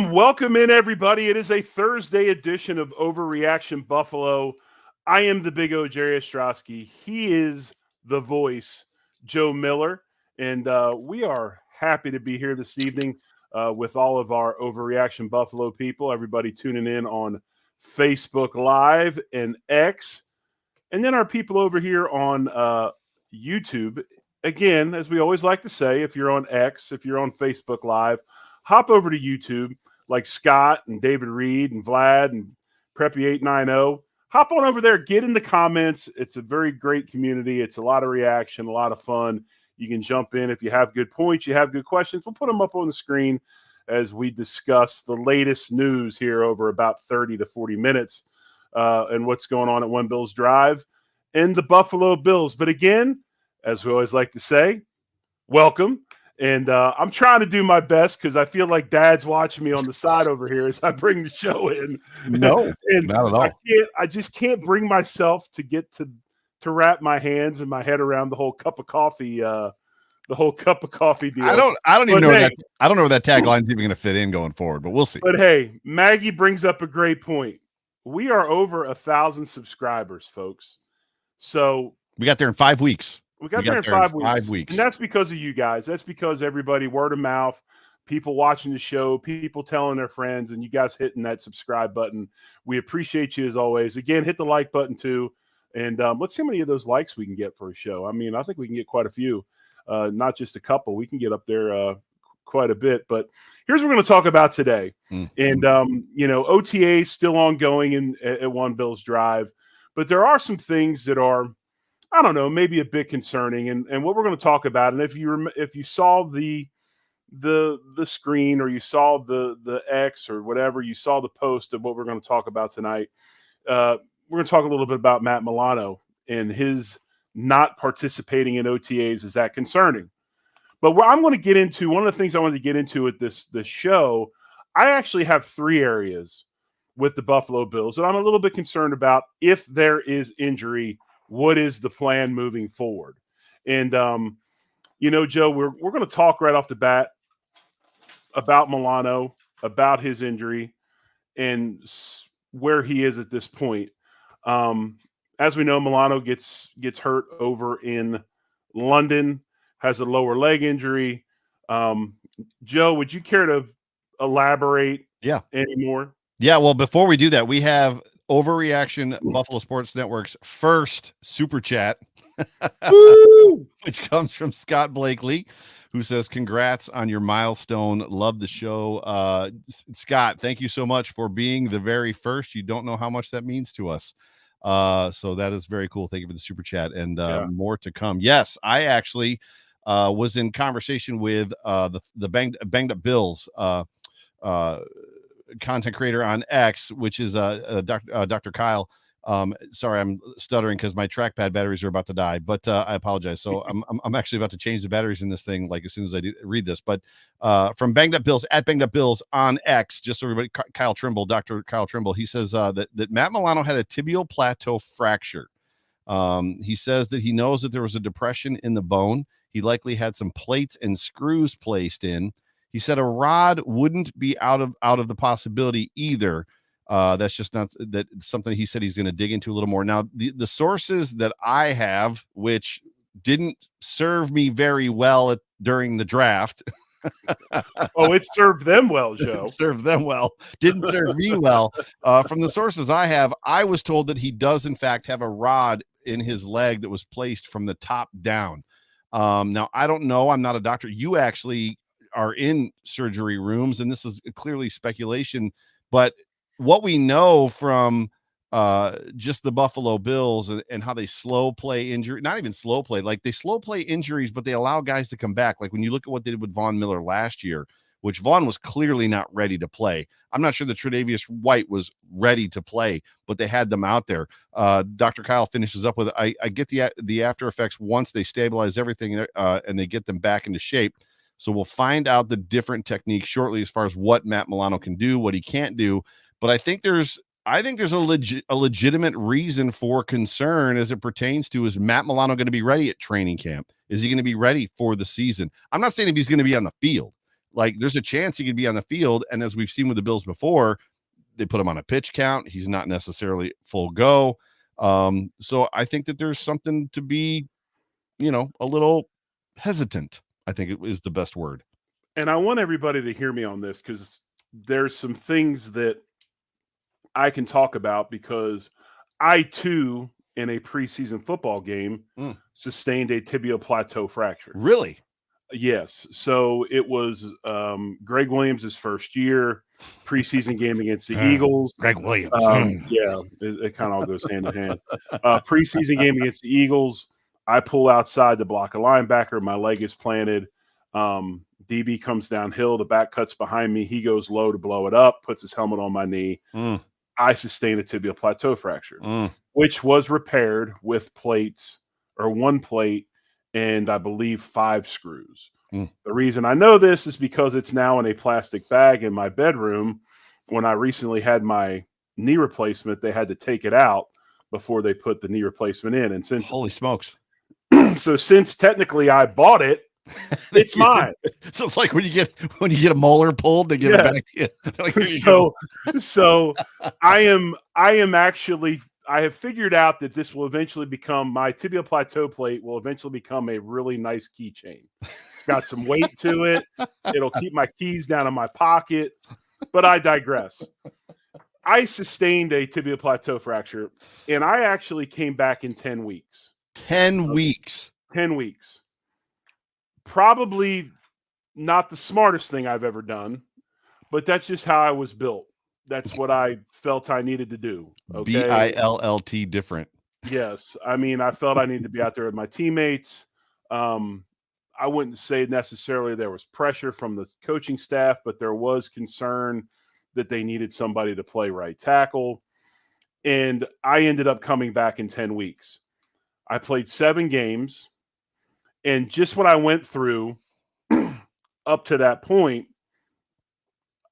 Welcome in, everybody. It is a Thursday edition of Overreaction Buffalo. I am the big O, Jerry Ostrowski. He is the voice, Joe Miller. And we are happy to be here this evening with all of our Overreaction Buffalo people, everybody tuning in on Facebook Live and X. And then our people over here on YouTube. Again, as we always like to say, if you're on X, if you're on Facebook Live, hop over to YouTube, like Scott and David Reed and Vlad and Preppy890. Hop on over there, get in the comments. It's a very great community. It's a lot of reaction, a lot of fun. You can jump in if you have good points, you have good questions. We'll put them up on the screen as we discuss the latest news here over about 30 to 40 minutes and what's going on at One Bills Drive and the Buffalo Bills. But again, as we always like to say, welcome. And I'm trying to do my best because I feel like Dad's watching me on the side over here as I bring the show in. No, and not at all. I just can't bring myself to get to wrap my hands and my head around the whole cup of coffee. The whole cup of coffee deal. I don't even know that. I don't know where that tagline's even going to fit in going forward, but we'll see. But hey, Maggie brings up a great point. We are over 1,000 subscribers, folks. So we got there in 5 weeks. We got there in 5 weeks. 5 weeks. And that's because of you guys. That's because everybody, word of mouth, people watching the show, people telling their friends, and you guys hitting that subscribe button. We appreciate you as always. Again, hit the like button too. And let's see how many of those likes we can get for a show. I mean, I think we can get quite a few, not just a couple. We can get up there quite a bit. But here's what we're going to talk about today. And, OTA is still ongoing at One Bills Drive. But there are some things that are, I don't know, maybe a bit concerning, and what we're going to talk about. And if you saw the screen, or you saw the X or whatever, you saw the post of what we're going to talk about tonight. We're going to talk a little bit about Matt Milano and his not participating in OTAs. Is that concerning? But what I'm going to get into, one of the things I wanted to get into at this show, I actually have 3 areas with the Buffalo Bills that I'm a little bit concerned about. If there is injury, what is the plan moving forward? And, Joe, we're going to talk right off the bat about Milano, about his injury, and where he is at this point. As we know, Milano gets hurt over in London, has a lower leg injury. Joe, would you care to elaborate anymore? Yeah, well, before we do that, we have Overreaction Buffalo Sports Network's first super chat, which comes from Scott Blakely, who says, "Congrats on your milestone. Love the show." Scott, thank you so much for being the very first. You don't know how much that means to us. So that is very cool. Thank you for the super chat, and more to come. Yes, I actually was in conversation with the Banged Up Bills content creator on X, which is Dr. Kyle. Sorry, I'm stuttering because my trackpad batteries are about to die, but I apologize. So I'm actually about to change the batteries in this thing like as soon as I read this. But from Banged Up Bills, at Banged Up Bills on X, just so everybody, Kyle Trimble, Dr. Kyle Trimble, he says that Matt Milano had a tibial plateau fracture. He says that he knows that there was a depression in the bone. He likely had some plates and screws placed in. He said a rod wouldn't be out of the possibility either. That's just not that something he said he's going to dig into a little more. Now, the sources that I have, which didn't serve me very well during the draft. Oh, it served them well, Joe. It served them well. Didn't serve me well. From the sources I have, I was told that he does, in fact, have a rod in his leg that was placed from the top down. Now, I don't know. I'm not a doctor. You actually are in surgery rooms, and this is clearly speculation, but what we know from just the Buffalo Bills and how they slow play injury, not even slow play, like they slow play injuries, but they allow guys to come back. Like when you look at what they did with Von Miller last year, which Vaughn was clearly not ready to play. I'm not sure that Tre'Davious White was ready to play, but they had them out there. Dr. Kyle finishes up with, I get the after effects once they stabilize everything and they get them back into shape. So we'll find out the different techniques shortly as far as what Matt Milano can do, what he can't do. But I think there's a legitimate reason for concern as it pertains to, is Matt Milano going to be ready at training camp? Is he going to be ready for the season? I'm not saying if he's going to be on the field. Like, there's a chance he could be on the field, and as we've seen with the Bills before, they put him on a pitch count. He's not necessarily full go. So I think that there's something to be, a little hesitant, I think it is the best word. And I want everybody to hear me on this, because there's some things that I can talk about, because I too, in a preseason football game, sustained a tibial plateau fracture. Really? Yes. So it was Greg Williams' first year, preseason game against the Eagles. Greg Williams. Yeah, it kind of all goes hand in hand. Preseason game against the Eagles, I pull outside the block a linebacker. My leg is planted. DB comes downhill. The back cuts behind me. He goes low to blow it up, puts his helmet on my knee. I sustain a tibial plateau fracture, which was repaired with plates, or one plate, and I believe 5 screws. The reason I know this is because it's now in a plastic bag in my bedroom. When I recently had my knee replacement, they had to take it out before they put the knee replacement in. And since holy smokes. since technically I bought it, it's mine. So it's like when you get a molar pulled, they give it back to you. Like, so I am actually, I have figured out that this will eventually become, my tibial plateau plate will eventually become a really nice keychain. It's got some weight to it. It'll keep my keys down in my pocket, but I digress. I sustained a tibial plateau fracture, and I actually came back in 10 weeks. 10 weeks. 10 weeks. Probably not the smartest thing I've ever done, but that's just how I was built. That's what I felt I needed to do. Okay? BILLT different. Yes. I mean, I felt I needed to be out there with my teammates. I wouldn't say necessarily there was pressure from the coaching staff, but there was concern that they needed somebody to play right tackle. And I ended up coming back in 10 weeks. I played 7 games. And just what I went through up to that point,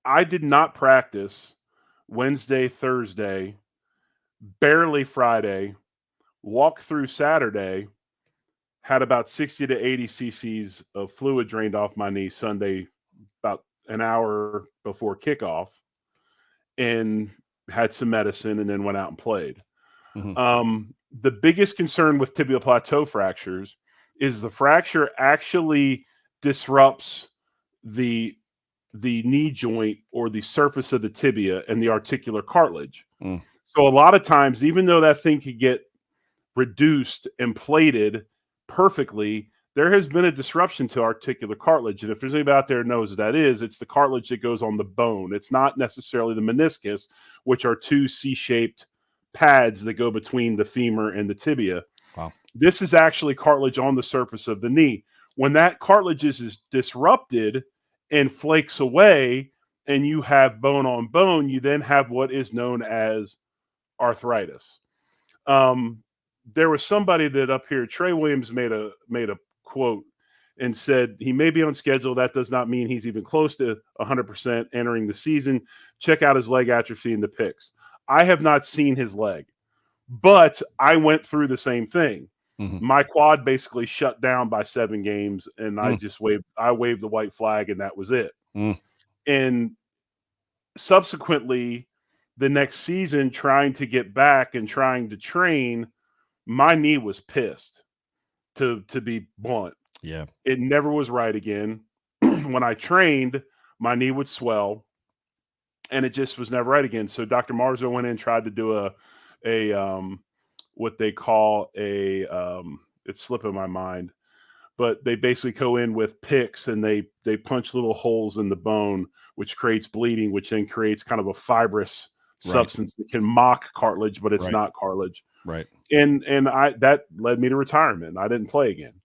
I did not practice Wednesday, Thursday, barely Friday, walked through Saturday, had about 60 to 80 cc's of fluid drained off my knee Sunday, about an hour before kickoff, and had some medicine, and then went out and played. The biggest concern with tibial plateau fractures is the fracture actually disrupts the knee joint, or the surface of the tibia and the articular cartilage. So a lot of times, even though that thing could get reduced and plated perfectly, there has been a disruption to articular cartilage. And if there's anybody out there who knows what that is, it's the cartilage that goes on the bone. It's not necessarily the meniscus, which are 2 C-shaped pads that go between the femur and the tibia. Wow. This is actually cartilage on the surface of the knee. When that cartilage is disrupted and flakes away, and you have bone on bone, you then have what is known as arthritis. There was somebody that up here, Trey Williams, made a quote and said he may be on schedule. That does not mean he's even close to 100% entering the season. Check out his leg atrophy in the pics. I have not seen his leg, but I went through the same thing. My quad basically shut down by 7 games, and I just waved the white flag, and that was it. And subsequently, the next season, trying to get back and trying to train, my knee was pissed, to be blunt. Yeah. It never was right again. When I trained, my knee would swell, and it just was never right again. So Dr. Marzo went in, tried to do a what they call it's slipping my mind, but they basically go in with picks, and they punch little holes in the bone, which creates bleeding, which then creates kind of a fibrous substance that can mock cartilage, but it's not cartilage. Right. And that led me to retirement. I didn't play again.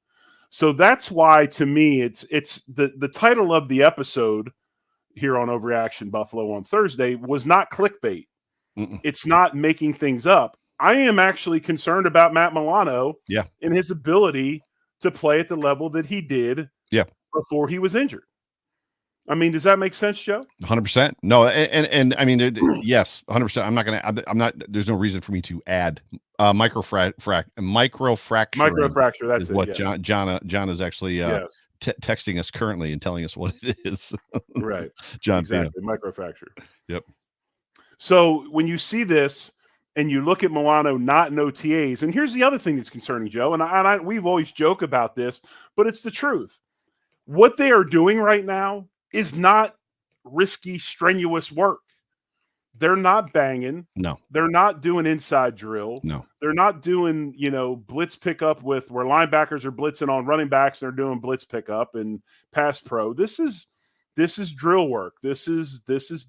So that's why, to me, it's the title of the episode here on Overreaction Buffalo on Thursday was not clickbait. It's not making things up. I am actually concerned about Matt Milano and his ability to play at the level that he did before he was injured. I mean, does that make sense, Joe? 100%. No, and I mean, yes, 100%. I'm not. There's no reason for me to add microfracturing Microfracture. is That's it. what Yes. John is actually Yes. texting us currently and telling us what it is. Right. John Pino. Exactly. Microfracture. Yep. So when you see this and you look at Milano not in OTAs, and here's the other thing that's concerning, Joe, and we've always joke about this, but it's the truth. What they are doing right now is not risky, strenuous work. They're not banging. No. They're not doing inside drill. No. They're not doing, blitz pickup with where linebackers are blitzing on running backs. And they're doing blitz pickup and pass pro. This is drill work. This is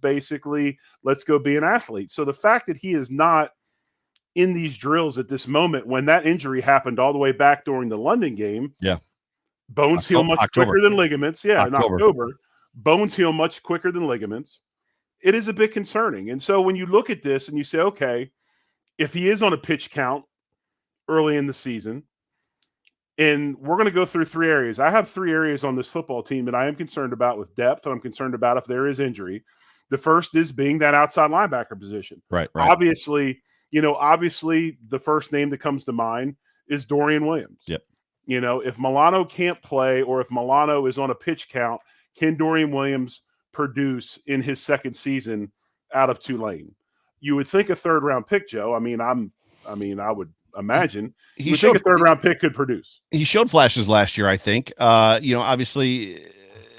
basically let's go be an athlete. So the fact that he is not in these drills at this moment, when that injury happened all the way back during the London game, yeah, bones heal much quicker than ligaments. Yeah, in October, bones heal much quicker than ligaments. It is a bit concerning. And so when you look at this and you say, okay, if he is on a pitch count early in the season, and we're going to go through three areas. I have three areas on this football team that I am concerned about with depth. I'm concerned about if there is injury. The first is being that outside linebacker position. Right. Obviously, the first name that comes to mind is Dorian Williams. Yep. If Milano can't play or if Milano is on a pitch count, can Dorian Williams produce in his second season out of Tulane? You would think a third-round pick, Joe. I would imagine you think a third-round pick could produce. He showed flashes last year, I think. Obviously,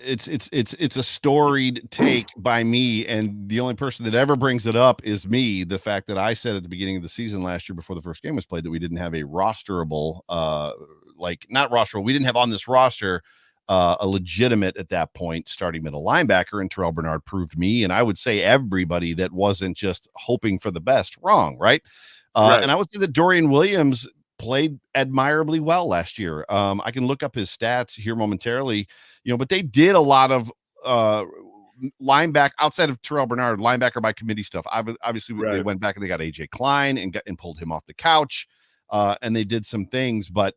it's a storied take by me, and the only person that ever brings it up is me. The fact that I said at the beginning of the season last year, before the first game was played, that we didn't have a rosterable, not rosterable. We didn't have on this roster a legitimate at that point starting middle linebacker, and Terrell Bernard proved me, and I would say everybody that wasn't just hoping for the best wrong, right? And I would say that Dorian Williams played admirably well last year. I can look up his stats here momentarily, but they did a lot of linebacker outside of Terrell Bernard, linebacker by committee stuff. Obviously, they went back and they got AJ Klein and pulled him off the couch, and they did some things, but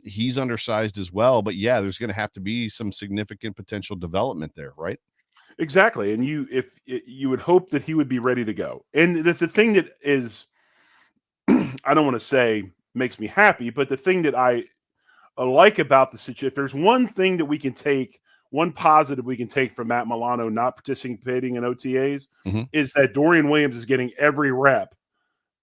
he's undersized as well. But yeah, there's going to have to be some significant potential development there, right? Exactly. And you would hope that he would be ready to go. And the thing that is, I don't want to say makes me happy, but the thing that I like about the situation, if there's one thing that we can take, one positive we can take from Matt Milano not participating in OTAs, is that Dorian Williams is getting every rep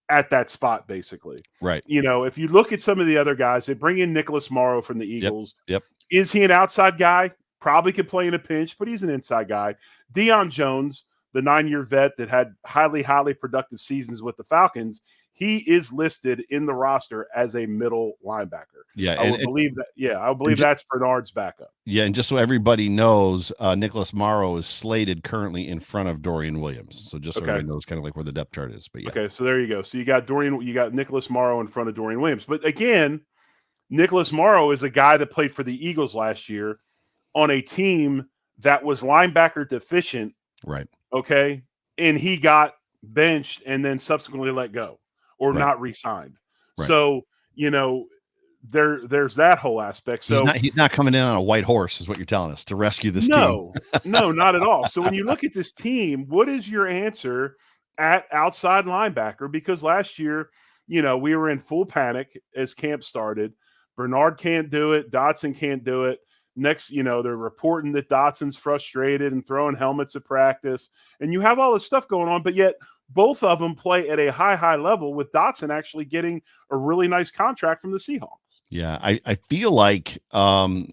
at that spot, basically. Right. If you look at some of the other guys, they bring in Nicholas Morrow from the Eagles. Yep. Is he an outside guy? Probably could play in a pinch, but he's an inside guy. Deion Jones, the 9-year vet that had highly, highly productive seasons with the Falcons, he is listed in the roster as a middle linebacker. Yeah, I believe that. Yeah, I believe that's Bernard's backup. Yeah, and just so everybody knows, Nicholas Morrow is slated currently in front of Dorian Williams. So just so everybody knows kind of like where the depth chart is. But yeah. Okay, so there you go. So you got Nicholas Morrow in front of Dorian Williams. But again, Nicholas Morrow is a guy that played for the Eagles last year on a team that was linebacker deficient. Right. Okay. And he got benched and then subsequently let go or not re-signed. Right. So, there's that whole aspect. So he's not coming in on a white horse, is what you're telling us, to rescue this team. No, not at all. So when you look at this team, what is your answer at outside linebacker? Because last year, we were in full panic as camp started. Bernard can't do it. Dotson can't do it. Next, they're reporting that Dotson's frustrated and throwing helmets at practice. And you have all this stuff going on, but yet both of them play at a high, high level, with Dotson actually getting a really nice contract from the Seahawks. Yeah, I feel like so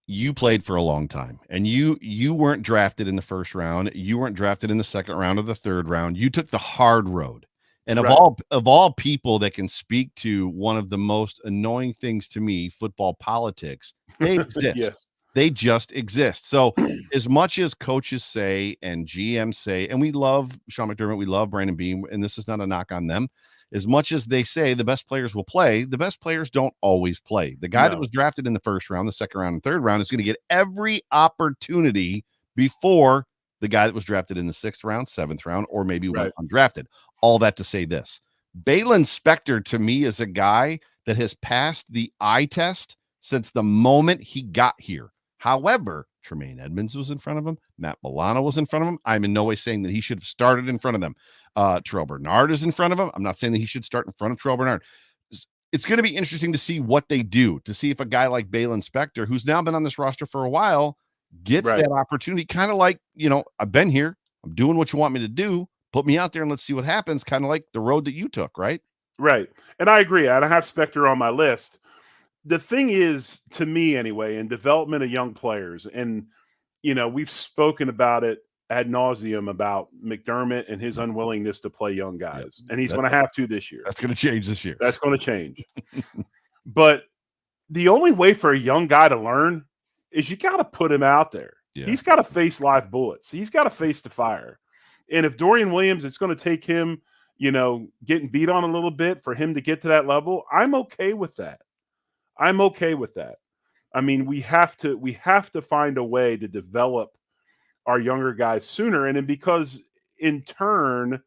you played for a long time, and you weren't drafted in the first round. You weren't drafted in the second round or the third round. You took the hard road. And of all people that can speak to one of the most annoying things to me, football politics, they exist. Yes. They just exist. So as much as coaches say and GMs say, and we love Sean McDermott, we love Brandon Beam, and this is not a knock on them, as much as they say the best players will play, the best players don't always play. The guy that was drafted in the first round, the second round, and third round is going to get every opportunity before the guy that was drafted in the 6th round, 7th round, or maybe went undrafted. All that to say this. Balin Spector, to me, is a guy that has passed the eye test since the moment he got here. However, Tremaine Edmonds was in front of him. Matt Milano was in front of him. I'm in no way saying that he should have started in front of them. Terrell Bernard is in front of him. I'm not saying that he should start in front of Terrell Bernard. It's going to be interesting to see what they do, to see if a guy like Balin Spector, who's now been on this roster for a while, gets that opportunity. Kind of like, I've been here. I'm doing what you want me to do. Put me out there and let's see what happens. Kind of like the road that you took, right? Right. And I agree. I have Spector on my list. The thing is, to me anyway, in development of young players, and, we've spoken about it ad nauseum about McDermott and his unwillingness to play young guys. And he's going to have to this year. That's going to change this year. That's going to change. But the only way for a young guy to learn is you got to put him out there. Yeah. He's got to face live bullets. He's got to face the fire. And if Dorian Williams, it's going to take him, getting beat on a little bit for him to get to that level, I'm okay with that. I'm okay with that. I mean, we have to find a way to develop our younger guys sooner. And then because in turn,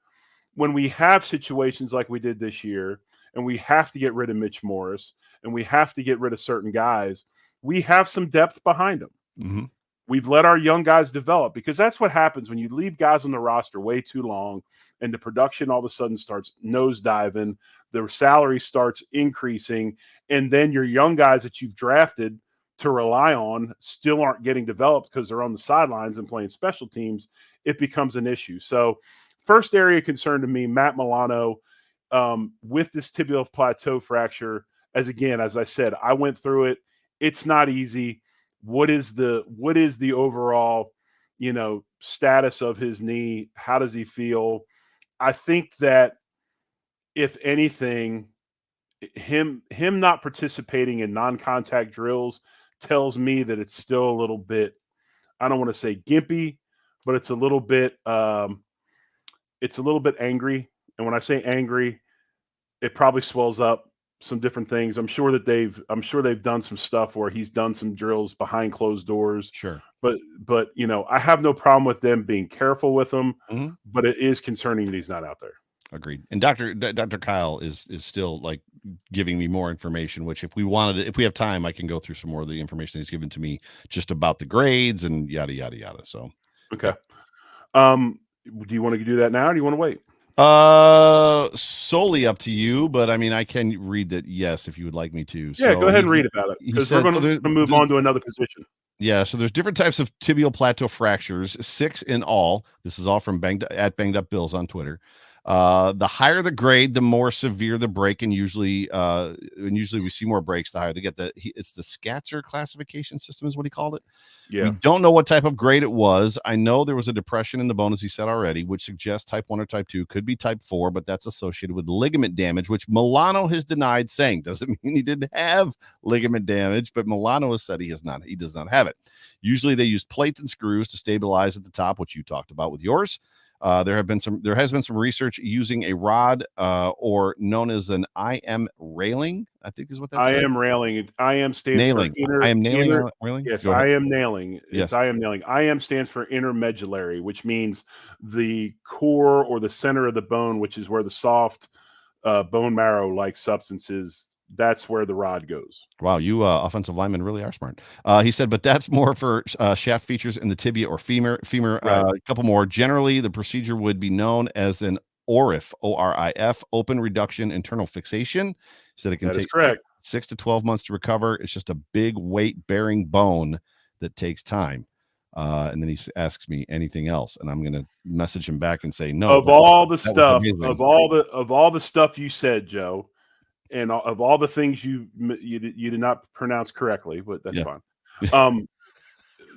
when we have situations like we did this year, and we have to get rid of Mitch Morris, and we have to get rid of certain guys, we have some depth behind them. Mm-hmm. We've let our young guys develop, because that's what happens when you leave guys on the roster way too long and the production all of a sudden starts nosediving, the salary starts increasing, and then your young guys that you've drafted to rely on still aren't getting developed because they're on the sidelines and playing special teams. It becomes an issue. So first area of concern to me, Matt Milano, with this tibial plateau fracture, as I said, I went through it. It's not easy. What is the overall, status of his knee? How does he feel? I think that if anything, him not participating in non-contact drills tells me that it's still a little bit, I don't want to say gimpy, but it's a little bit angry. And when I say angry, it probably swells up some different things. I'm sure they've done some stuff where he's done some drills behind closed doors. Sure. But I have no problem with them being careful with him, mm-hmm. but it is concerning that he's not out there. Agreed. And Dr. Kyle is still like giving me more information, which if we have time, I can go through some more of the information he's given to me just about the grades and yada, yada, yada. So, okay. Do you want to do that now or do you want to wait? Solely up to you, but I mean, I can read that. Yes, if you would like me to. Yeah, go ahead and read about it, because we're going to move on to another position. Yeah, so there's different types of tibial plateau fractures, 6 in all. This is all from Banged Up Bills on Twitter. The higher the grade, the more severe the break, and usually we see more breaks the higher they get. It's the Scatzer classification system is what he called it. Yeah. We don't know what type of grade it was. I know there was a depression in the bone, as he said already, which suggests type 1 or type 2, could be type 4, but that's associated with ligament damage, which Milano has denied, saying doesn't mean he didn't have ligament damage, but Milano has said he does not have it. Usually they use plates and screws to stabilize at the top, which you talked about with yours. There has been some research using a rod, or known as an IM railing. I think is what that's. IM railing. IM stands nailing. for I am nailing. Railing. Yes, I am nailing. Yes, I am nailing. IM stands for intermedullary, which means the core or the center of the bone, which is where the soft bone marrow like substances. That's where the rod goes. Wow, you offensive linemen really are smart. He said, but that's more for shaft features in the tibia or femur. Right. A couple more. Generally, the procedure would be known as an ORIF, ORIF, open reduction internal fixation. He said it can take 6 to 12 months to recover. It's just a big weight-bearing bone that takes time. And then he asks me anything else, and I'm going to message him back and say no. Of all the stuff you said, Joe, and of all the things you did not pronounce correctly, but that's fine.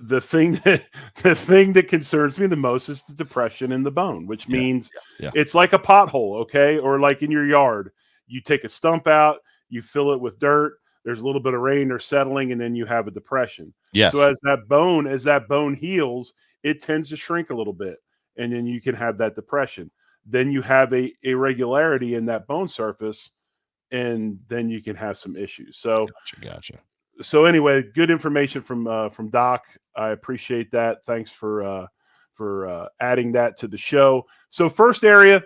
The thing that concerns me the most is the depression in the bone, which means it's like a pothole, okay? Or like in your yard, you take a stump out, you fill it with dirt, there's a little bit of rain or settling, and then you have a depression. Yes. So as that bone heals, it tends to shrink a little bit, and then you can have that depression. Then you have a irregularity in that bone surface, and then you can have some issues. So gotcha. So anyway, good information from Doc. I appreciate that. Thanks for adding that to the show. So first area,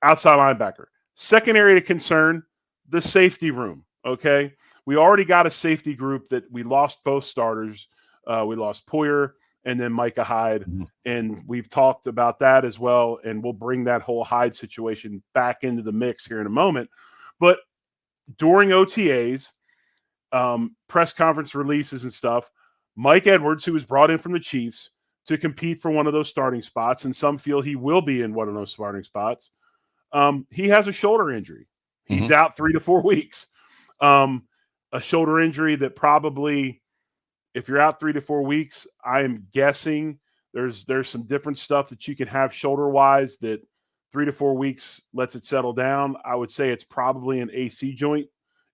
outside linebacker. Second area of concern, the safety room. Okay, we already got a safety group that we lost both starters We lost Poyer and then Micah Hyde. Mhm. And we've talked about that as well. And we'll bring that whole Hyde situation back into the mix here in a moment. But during OTAs, press conference releases and stuff, Mike Edwards, who was brought in from the Chiefs to compete for one of those starting spots, and some feel he will be in one of those starting spots, he has a shoulder injury. He's out 3 to 4 weeks. A shoulder injury that probably, if you're out 3 to 4 weeks, I am guessing there's some different stuff that you can have shoulder wise that 3 to 4 weeks lets it settle down. I would say it's probably an AC joint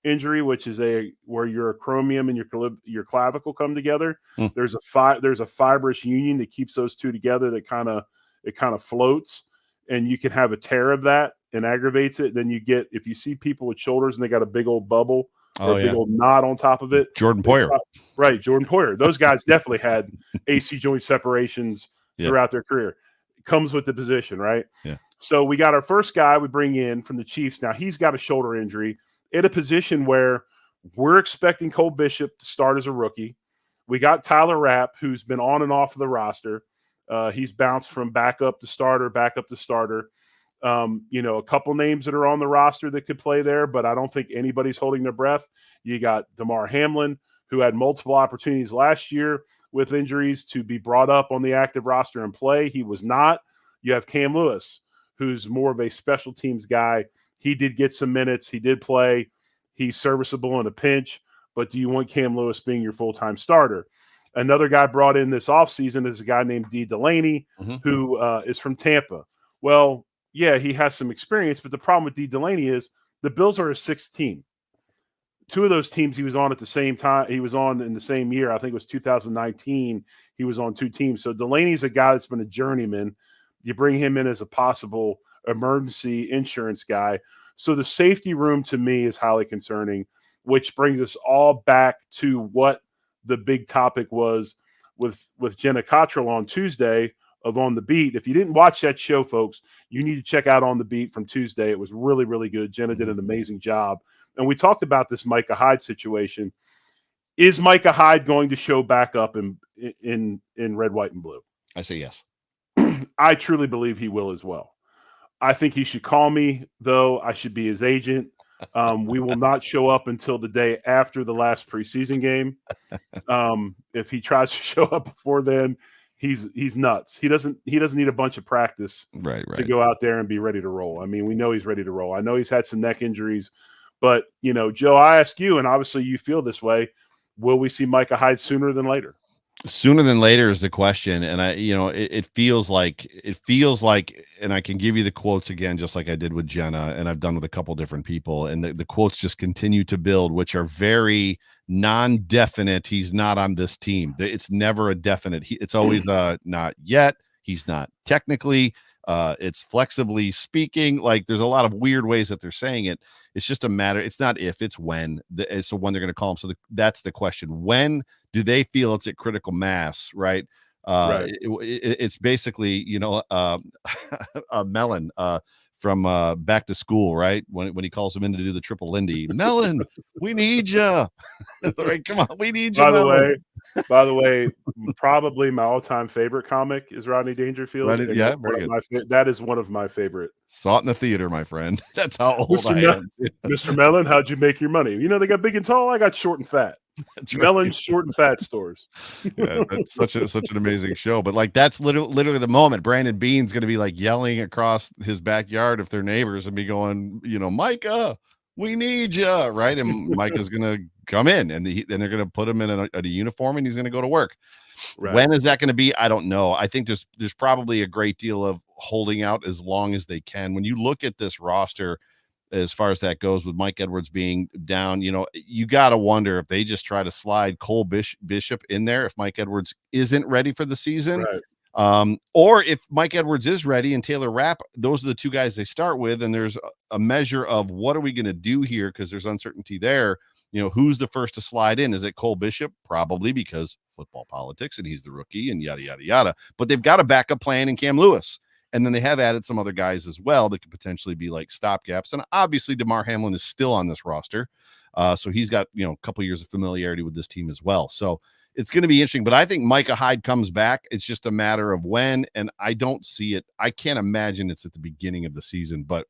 injury, which is where your acromion and your clavicle come together. There's a fibrous union that keeps those two together that kind of floats, and you can have a tear of that and aggravates it. Then you get, if you see people with shoulders and they got a big old bubble or a big old knot on top of it. Jordan Poyer. Right, Jordan Poyer. Those guys definitely had AC joint separations throughout their career. It comes with the position, right? Yeah. So we got our first guy we bring in from the Chiefs. Now he's got a shoulder injury at a position where we're expecting Cole Bishop to start as a rookie. We got Tyler Rapp, who's been on and off of the roster. He's bounced from backup to starter. A couple names that are on the roster that could play there, but I don't think anybody's holding their breath. You got Damar Hamlin, who had multiple opportunities last year with injuries to be brought up on the active roster and play. He was not. You have Cam Lewis, who's more of a special teams guy. He did get some minutes. He did play. He's serviceable in a pinch, but do you want Cam Lewis being your full-time starter? Another guy brought in this offseason is a guy named D. Delaney, who is from Tampa. Well, yeah, he has some experience, but the problem with D. Delaney is the Bills are a sixth team. 2 of those teams he was on at the same time. He was on in the same year. I think it was 2019. He was on 2 teams. So Delaney's a guy that's been a journeyman. You bring him in as a possible emergency insurance guy. So the safety room to me is highly concerning, which brings us all back to what the big topic was with Jenna Cottrell on Tuesday of On the Beat. If you didn't watch that show, folks, you need to check out On the Beat from Tuesday. It was really, really good. Jenna did an amazing job. And we talked about this Micah Hyde situation. Is Micah Hyde going to show back up in red, white, and blue? I say yes. I truly believe he will as well. I think he should call me, though. I should be his agent. We will not show up until the day after the last preseason game. If he tries to show up before then, he's nuts. He doesn't need a bunch of practice to go out there and be ready to roll. I mean, we know he's ready to roll. I know he's had some neck injuries, but Joe, I ask you, and obviously you feel this way, will we see Micah Hyde sooner than later? Sooner than later is the question. And it feels like, and I can give you the quotes again, just like I did with Jenna, and I've done with a couple different people, and the quotes just continue to build, which are very non-definite. He's not on this team. It's never a definite. It's always not yet. He's not technically. It's flexibly speaking. Like, there's a lot of weird ways that they're saying it. It's just a matter. It's not if, it's when. It's when they're going to call him. So that's the question. When do they feel it's at critical mass? Right. It's basically, Melon from Back to School, right? When he calls him in to do the triple Lindy. Melon, we need you. Right, come on, we need you. By the way, probably my all-time favorite comic is Rodney Dangerfield. That is one of my favorite. Saw it in the theater, my friend. That's how old I am. Mr. Melon, how'd you make your money? They got big and tall. I got short and fat. That's Melon's short and fat stores. Yeah, that's such an amazing show. But like, that's literally the moment. Brandon Beane's going to be like yelling across his backyard if they're neighbors and be going, Micah, we need you, right? And Micah's going to come in, and they're going to put him in a uniform, and he's going to go to work. Right. When is that going to be? I don't know. I think there's probably a great deal of holding out as long as they can. When you look at this roster, as far as that goes, with Mike Edwards being down, you got to wonder if they just try to slide Cole Bishop in there if Mike Edwards isn't ready for the season. Right. Or if Mike Edwards is ready and Taylor Rapp, those are the 2 guys they start with. And there's a measure of what are we going to do here? Because there's uncertainty there. Who's the first to slide in? Is it Cole Bishop? Probably, because football politics and he's the rookie and yada, yada, yada. But they've got a backup plan in Cam Lewis. And then they have added some other guys as well that could potentially be like stopgaps. And obviously Damar Hamlin is still on this roster. So he's got, a couple years of familiarity with this team as well. So it's going to be interesting. But I think Micah Hyde comes back. It's just a matter of when, and I don't see it. I can't imagine it's at the beginning of the season, but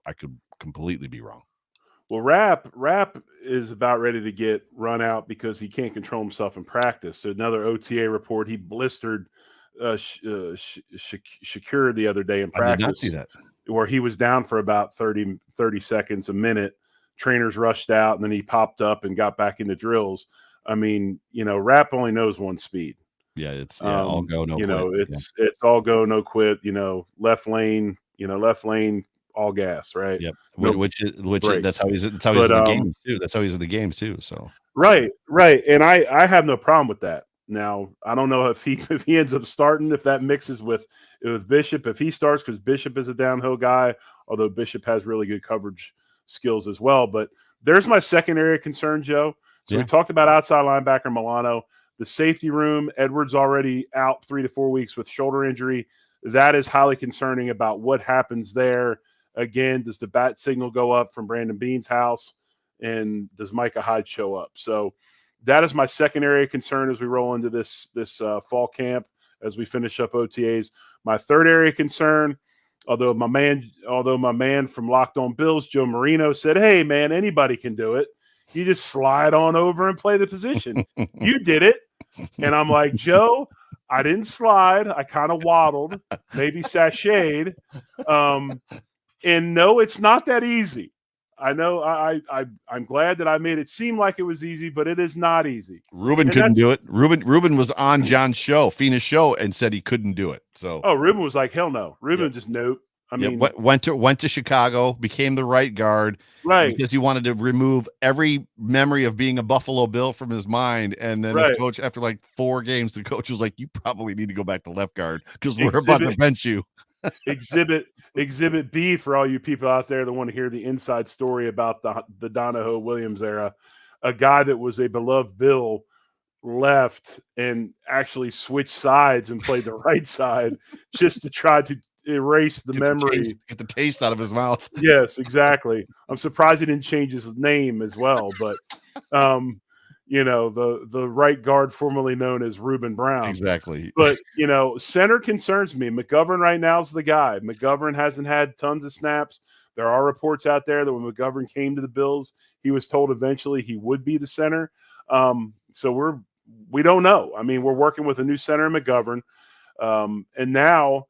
I could completely be wrong. Well, Rap is about ready to get run out because he can't control himself in practice. So another OTA report, he blistered Shakur the other day in I did not practice, see that. where he was down for about 30 seconds, a minute. Trainers rushed out, and then he popped up and got back into drills. I mean, Rap only knows one speed. Yeah, it's all go, no quit. It's all go, no quit. Left lane, all gas, right? Yep. No Which break. that's how he's in the games too. That's how he's in the games too. So Right. And I have no problem with that. Now, I don't know if he ends up starting, if that mixes with Bishop, if he starts, because Bishop is a downhill guy, although Bishop has really good coverage skills as well. But there's my second area of concern, Joe. So we talked about outside linebacker Milano. The safety room, Edwards already out 3 to 4 weeks with shoulder injury. That is highly concerning about what happens there. Again, does the bat signal go up from Brandon Beane's house? And does Micah Hyde show up? So that is my second area of concern as we roll into this fall camp, as we finish up OTAs. My third area of concern, although my man from Locked On Bills, Joe Marino, said, "Hey, man, anybody can do it. You just slide on over and play the position." You did it. And I'm like, Joe, I didn't slide. I kind of waddled, maybe sashayed. And no, it's not that easy. I know I'm glad that I made it seem like it was easy, but it is not easy. Ruben couldn't do it. Ruben was on John's show, Fina's show, and said he couldn't do it. So Ruben was like, hell no. Ruben just nope. I mean, went to Chicago, became the right guard, right? Because he wanted to remove every memory of being a Buffalo Bill from his mind. And then his coach, after like 4 games, the coach was like, "You probably need to go back to left guard because we're about to bench you." Exhibit B for all you people out there that want to hear the inside story about the Donahoe Williams era. A guy that was a beloved Bill left and actually switched sides and played the right side just to try to erase the memory. Get the taste out of his mouth. Yes, exactly. I'm surprised he didn't change his name as well, but the right guard formerly known as Reuben Brown. Exactly. But, center concerns me. McGovern right now is the guy. McGovern hasn't had tons of snaps. There are reports out there that when McGovern came to the Bills, he was told eventually he would be the center. So we don't know. I mean, we're working with a new center in McGovern. And now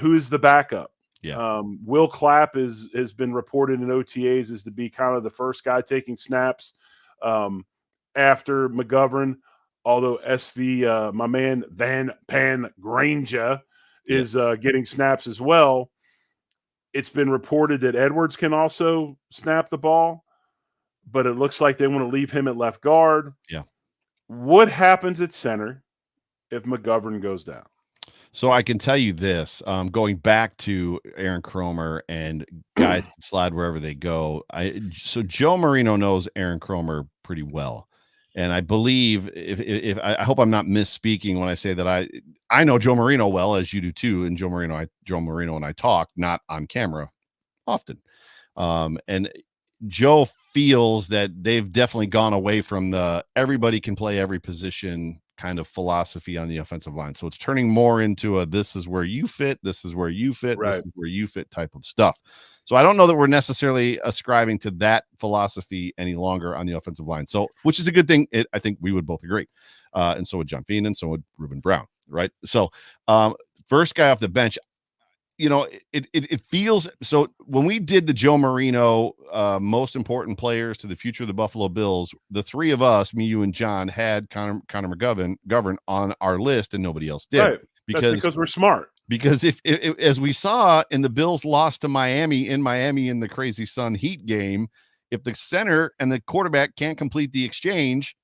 who's the backup? Yeah. Will Clapp has been reported in OTAs as to be kind of the first guy taking snaps after McGovern, although my man Van Pan Granger is getting snaps as well. It's been reported that Edwards can also snap the ball, but it looks like they want to leave him at left guard. Yeah. What happens at center if McGovern goes down? So I can tell you this, going back to Aaron Kromer and guys slide wherever they go. So Joe Marino knows Aaron Kromer pretty well. And I believe if I hope I'm not misspeaking when I say that I know Joe Marino well, as you do too. And Joe Marino and I talk, not on camera often. And Joe feels that they've definitely gone away from the everybody can play every position kind of philosophy on the offensive line. So it's turning more into a this is where you fit, this is where you fit, right. This is where you fit type of stuff. So I don't know that we're necessarily ascribing to that philosophy any longer on the offensive line. So, which is a good thing. I think we would both agree. And so would John Feen and so would Reuben Brown. Right. So first guy off the bench, it feels so when we did the Joe Marino most important players to the future of the Buffalo Bills, the 3 of us, me, you, and John, had Connor McGovern on our list and nobody else did. Right. Because we're smart. Because if as we saw in the Bills lost to Miami in the Crazy Sun Heat game, if the center and the quarterback can't complete the exchange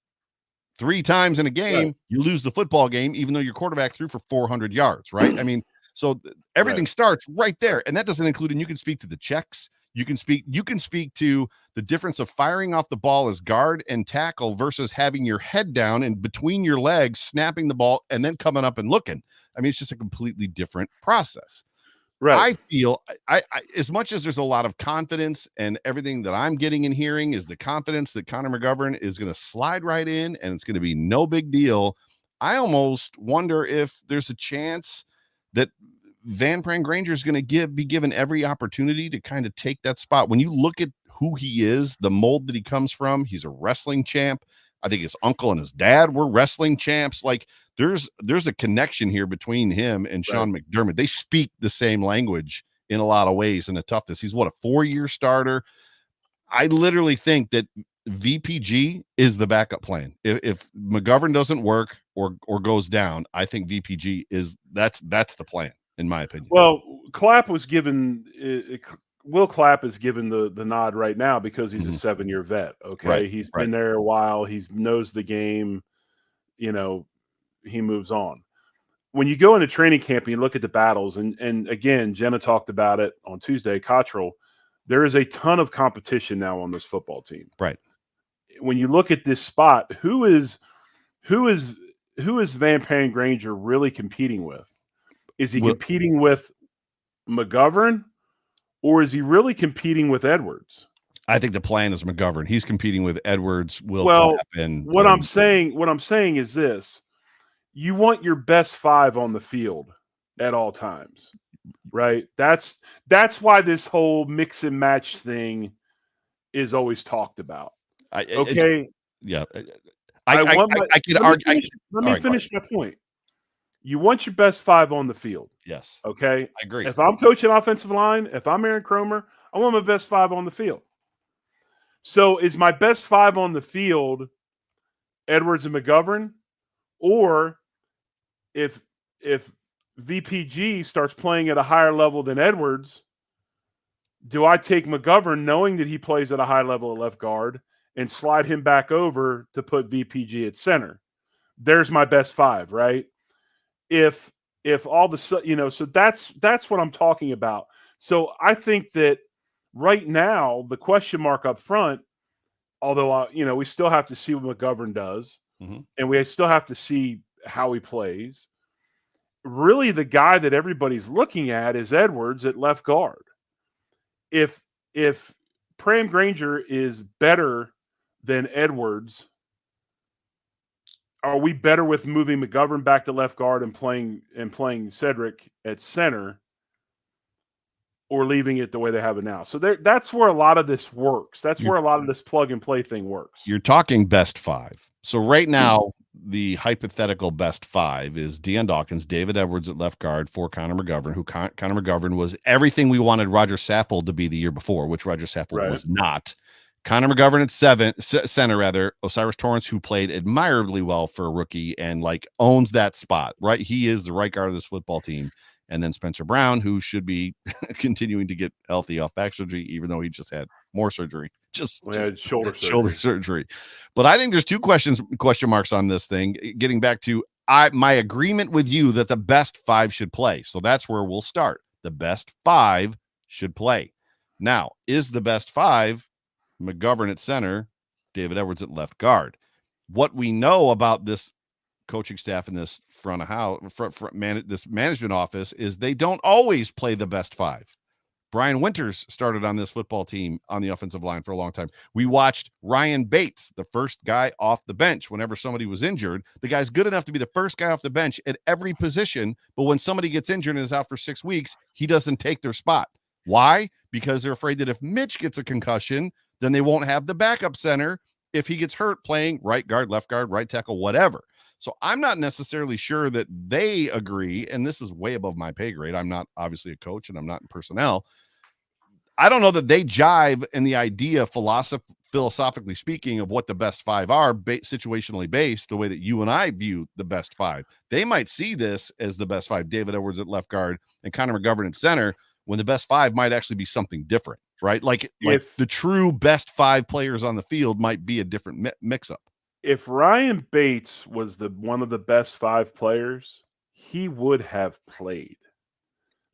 3 times in a game, right, you lose the football game, even though your quarterback threw for 400 yards, right? I mean, so everything starts right there. And that doesn't include, and you can speak to the checks. You can speak to the difference of firing off the ball as guard and tackle versus having your head down and between your legs, snapping the ball and then coming up and looking. I mean, it's just a completely different process. Right. I feel I as much as there's a lot of confidence and everything that I'm getting and hearing is the confidence that Connor McGovern is going to slide right in and it's going to be no big deal. I almost wonder if there's a chance that Van Pran Granger is going to be given every opportunity to kind of take that spot. When you look at who he is, the mold that he comes from, he's a wrestling champ. I think his uncle and his dad were wrestling champs. Like there's a connection here between him and Sean McDermott. They speak the same language in a lot of ways in the toughness. He's what, a 4-year starter. I literally think that VPG is the backup plan. If McGovern doesn't work or goes down, I think VPG is that's the plan in my opinion. Well, Clapp was given Will Clapp is given the nod right now because he's a 7-year vet. Okay. Right, He's been there a while. He knows the game, you know, he moves on. When you go into training camp and you look at the battles, and again, Jenna talked about it on Tuesday, Cottrell, there is a ton of competition now on this football team. Right. When you look at this spot, who is Van Pran Granger really competing with? Is he competing with McGovern, or is he really competing with Edwards? I think the plan is McGovern. He's competing with Edwards, Clapp, and what I'm saying is this: you want your best 5 on the field at all times, right? That's why this whole mix and match thing is always talked about. Okay. Yeah. Let me finish my point. You want your best 5 on the field. Yes. Okay. I agree. If I'm coaching offensive line, if I'm Aaron Cromer, I want my best 5 on the field. So is my best 5 on the field Edwards and McGovern? Or if VPG starts playing at a higher level than Edwards, do I take McGovern knowing that he plays at a high level at left guard and slide him back over to put VPG at center? There's my best 5, right? If all the, so that's what I'm talking about. So I think that right now the question mark up front, although we still have to see what McGovern does, and we still have to see how he plays. Really, the guy that everybody's looking at is Edwards at left guard. If Pran Granger is better than Edwards, are we better with moving McGovern back to left guard and playing Cedric at center, or leaving it the way they have it now? So that's where a lot of this works. That's where a lot of this plug and play thing works. You're talking best 5. So right now, the hypothetical best 5 is Deion Dawkins, David Edwards at left guard for Connor McGovern, who Connor McGovern was everything we wanted Roger Saffold to be the year before, which Roger Saffold was not. Connor McGovern at center, Osiris Torrance, who played admirably well for a rookie and owns that spot, right? He is the right guard of this football team. And then Spencer Brown, who should be continuing to get healthy off back surgery, even though he just had more surgery, just shoulder surgery. But I think there's 2 question marks on this thing. Getting back to my agreement with you that the best 5 should play. So that's where we'll start. The best 5 should play. Now, is the best 5 McGovern at center, David Edwards at left guard? What we know about this coaching staff in this this management office is they don't always play the best 5. Brian Winters started on this football team on the offensive line for a long time. We watched Ryan Bates, the first guy off the bench whenever somebody was injured. The guy's good enough to be the first guy off the bench at every position, but when somebody gets injured and is out for 6 weeks, he doesn't take their spot. Why? Because they're afraid that if Mitch gets a concussion, then they won't have the backup center if he gets hurt playing right guard, left guard, right tackle, whatever. So I'm not necessarily sure that they agree, and this is way above my pay grade. I'm not obviously a coach, and I'm not in personnel. I don't know that they jive in the idea, philosophically speaking, of what the best 5 are, situationally based, the way that you and I view the best 5. They might see this as the best 5, David Edwards at left guard and Connor McGovern at center, when the best 5 might actually be something different, right? Like the true best 5 players on the field might be a different mix-up. If Ryan Bates was one of the best 5 players, he would have played.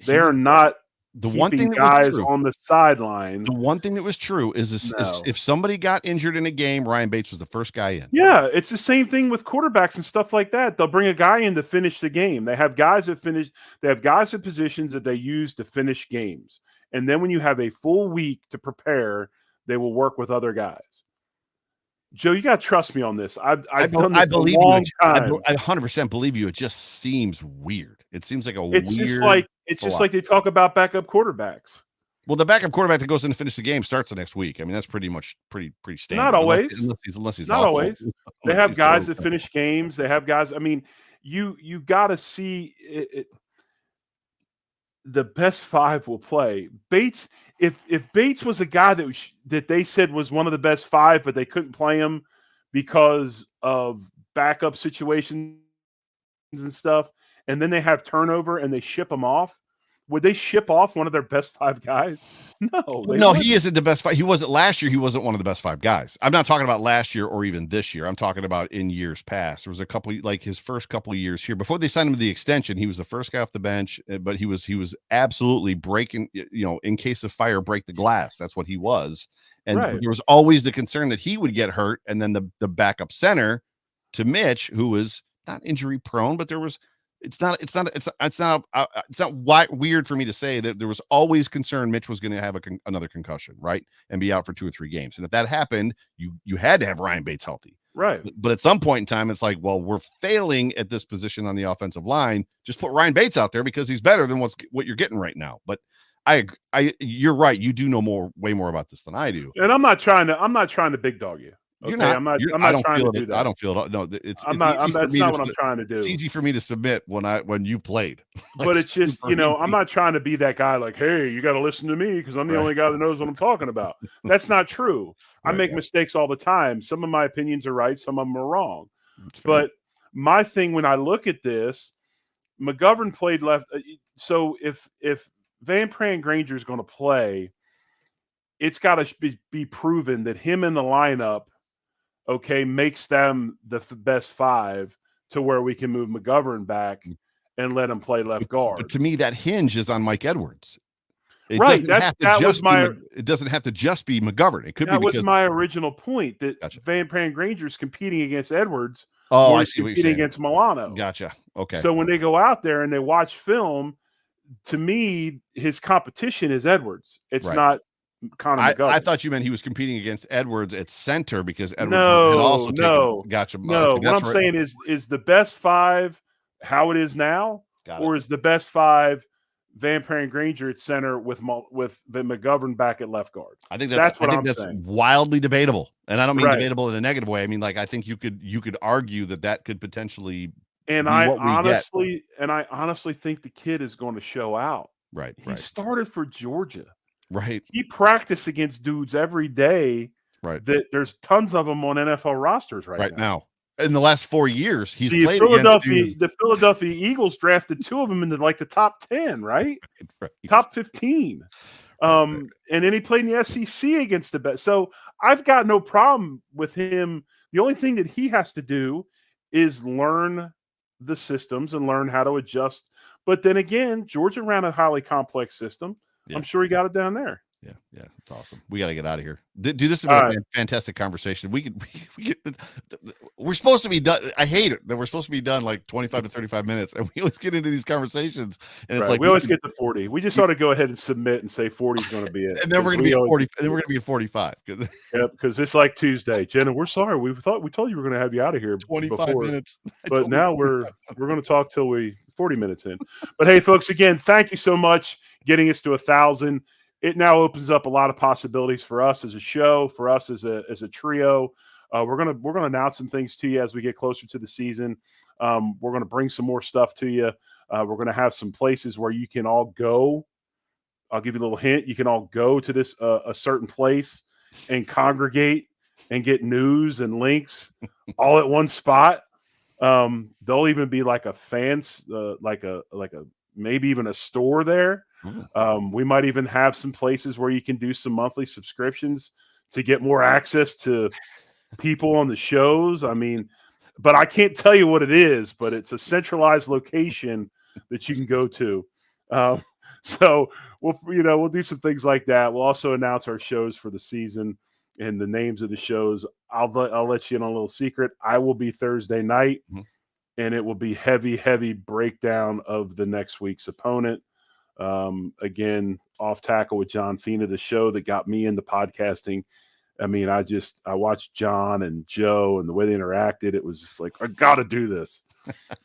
They're not The one keeping thing that was guys true, on the sideline. the one thing that was true is No. if somebody got injured in a game, Ryan Bates was the first guy in. Yeah, it's the same thing with quarterbacks and stuff like that. They'll bring a guy in to finish the game. They have guys that finish. They have guys in positions that they use to finish games. And then when you have a full week to prepare, they will work with other guys. Joe, you got to trust me on this. I've done this a long time. I 100% believe you. It just seems weird. It seems like It's just like they talk about backup quarterbacks. Well, the backup quarterback that goes in to finish the game starts the next week. I mean, that's pretty standard. Not always. Unless he's not awful. always. They have guys that finish games. They have guys. I mean, you got to see it. The best five will play. Bates, if Bates was a guy that they said was one of the best five, but they couldn't play him because of backup situations and stuff, and then they have turnover and they ship him off, would they ship off one of their best five guys? No, he isn't the best five. He wasn't last year. He wasn't one of the best five guys. I'm not talking about last year or even this year. I'm talking about in years past. There was a couple, like his first couple of years here before they signed him to the extension. He was the first guy off the bench, but he was absolutely breaking, in case of fire, break the glass. That's what he was. And there was always the concern that he would get hurt. And then the backup center to Mitch, who was not injury prone, but there was, it's not weird for me to say that there was always concern Mitch was going to have another concussion, right? And be out for 2 or 3 games. And if that happened, you had to have Ryan Bates healthy. Right. But at some point in time, it's like, well, we're failing at this position on the offensive line. Just put Ryan Bates out there because he's better than what you're getting right now. But you're right. You do know way more about this than I do. And I'm not trying to big dog you. Okay? You're not. I'm not trying to do that. I don't feel it. No, that's not what I'm trying to do. It's easy for me to submit when you played. But it's just, I'm not trying to be that guy like, hey, you got to listen to me because I'm the only guy that knows what I'm talking about. That's not true. I make mistakes all the time. Some of my opinions are right. Some of them are wrong. But my thing when I look at this, McGovern played left. So if Van Pran Granger is going to play, it's got to be proven that him in the lineup, makes them the best five to where we can move McGovern back and let him play left guard. But to me, that hinge is on Mike Edwards. It doesn't have to just be McGovern. It could be because that was my original point that Van Pran Granger is competing against Edwards. Oh, I see what you're saying. Competing against Milano. Gotcha. Okay. So when they go out there and they watch film, to me, his competition is Edwards. It's not Connor McGovern. I thought you meant he was competing against Edwards at center because Edwards had also taken. Gotcha. No, what I'm saying is the best five how it is now, or is the best five Van Pran Granger at center with McGovern back at left guard? I think that's saying. Wildly debatable, and I don't mean debatable in a negative way. I mean, like, I think you could argue that could potentially. And I honestly think the kid is going to show out. Right. He started for Georgia. Right. He practiced against dudes every day. Right. That there's tons of them on NFL rosters right now. In the last 4 years, he's played the Philadelphia Eagles drafted 2 of them into like the top 10, right? Top 15. And then he played in the SEC against the best. So I've got no problem with him. The only thing that he has to do is learn the systems and learn how to adjust. But then again, Georgia ran a highly complex system. Yeah. I'm sure he got it down there. Yeah, it's awesome. We got to get out of here. Dude, this has been a fantastic conversation. We're supposed to be done. I hate it that we're supposed to be done like 25 to 35 minutes, and we always get into these conversations, and it's like we always get to 40. We just ought to go ahead and submit and say 40 is going to be it, and then we're going to be at 40. And then we're going to be at 45. Because it's like Tuesday, Jenna. We're sorry. We told you we're going to have you out of here 25 minutes, but now we're going to talk till 40 minutes in. But hey, folks, again, thank you so much getting us to 1,000. It now opens up a lot of possibilities for us as a show, for us as a trio. We're gonna announce some things to you as we get closer to the season. We're gonna bring some more stuff to you. We're gonna have some places where you can all go. I'll give you a little hint. You can all go to this a certain place and congregate and get news and links all at one spot. There'll even be like a fans, like a maybe even a store there. We might even have some places where you can do some monthly subscriptions to get more access to people on the shows. I mean, but I can't tell you what it is, but it's a centralized location that you can go to. So we'll do some things like that. We'll also announce our shows for the season and the names of the shows. I'll let you in on a little secret. I will be Thursday night, and it will be heavy breakdown of the next week's opponent. Again, Off Tackle with John Fina, the show that got me into podcasting. I mean, I watched John and Joe and the way they interacted. It was just like, I got to do this.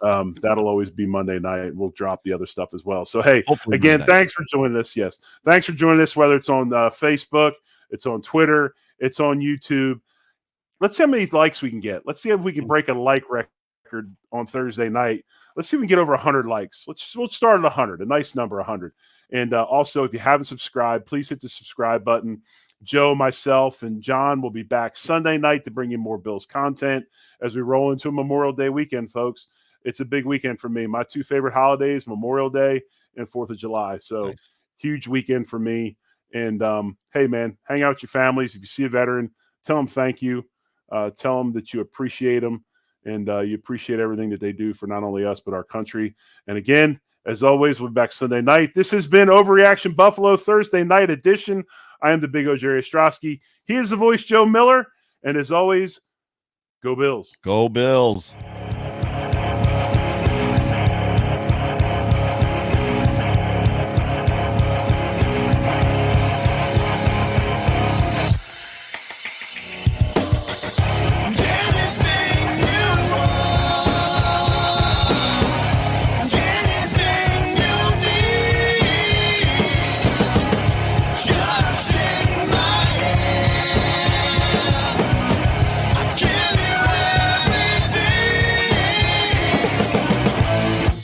That'll always be Monday night. We'll drop the other stuff as well. So, hey, Hopefully again, Monday. thanks for joining us. Yes. Thanks for joining us, whether it's on Facebook, it's on Twitter, it's on YouTube. Let's see how many likes we can get. Let's see if we can break a like record on Thursday night. Let's see if we can get over 100 likes. We'll start at 100, a nice number, 100. And also, if you haven't subscribed, please hit the subscribe button. Joe, myself, and John will be back Sunday night to bring you more Bills content as we roll into a Memorial Day weekend, folks. It's a big weekend for me. My two favorite holidays, Memorial Day and 4th of July. So nice. Huge weekend for me. And, hey, man, hang out with your families. If you see a veteran, tell them thank you. Tell them that you appreciate them and you appreciate everything that they do for not only us but our country. And, again, as always, we'll be back Sunday night. This has been Overreaction Buffalo Thursday night edition. I am the Big O Jerry Ostrowski. He is the voice, Joe Miller. And as always, go Bills. Go Bills.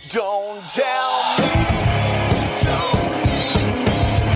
Don't tell